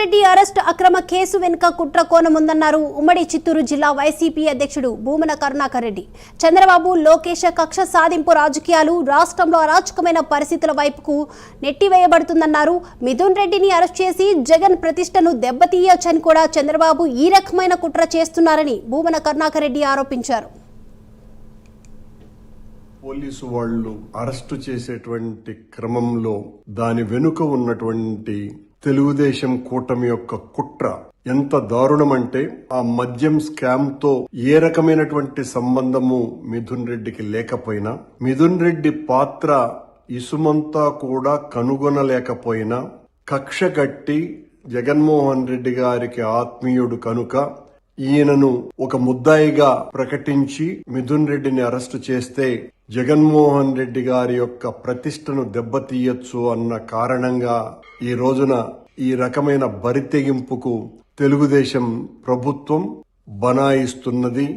Reddy arrest అక్రమ case వెనుక కుట్ర కోణముందన్నారు ఉమ్మడి చిత్తూరు జిల్లా వైసీపీ అధ్యక్షుడు భూమన కరుణాకర్ రెడ్డి. చంద్రబాబు లోకేష్ కక్ష సాధింపు రాజకీయాలు రాష్ట్రంలో అరాచకమైన పరిస్థితుల వైపుకు నెట్టివేయబడుతుందన్నారు. మిథున్ రెడ్డిని అరెస్ట్ చేసి జగన్ ప్రతిష్టను దెబ్బతీయొచ్చని కూడా చంద్రబాబు ఈ రకమైన కుట్ర చేస్తున్నారని భూమన కరుణాకర్ రెడ్డి ఆరోపించారు. పోలీసు వాళ్ళు అరెస్టు చేసేటువంటి క్రమంలో దాని వెనుక ఉన్నటువంటి తెలుగుదేశం కూటమి యొక్క కుట్ర ఎంత దారుణమంటే ఆ మద్యం స్కామ్ తో ఏ రకమైనటువంటి సంబంధము మిథున్ రెడ్డికి లేకపోయినా, మిథున్ రెడ్డి పాత్ర ఇసుమంతా కూడా కనుగొనలేకపోయినా కక్ష కట్టి జగన్మోహన్ రెడ్డి గారికి ఆత్మీయుడు కనుక ఈయనను ఒక ముద్దాయిగా ప్రకటించి మిథున్ రెడ్డిని అరెస్టు చేస్తే జగన్మోహన్ రెడ్డి గారి యొక్క ప్రతిష్టను దెబ్బతీయొచ్చు అన్న కారణంగా ఈ రోజున ఈ రకమైన బరితెగింపుకు తెలుగుదేశం ప్రభుత్వం బనాయిస్తున్నది.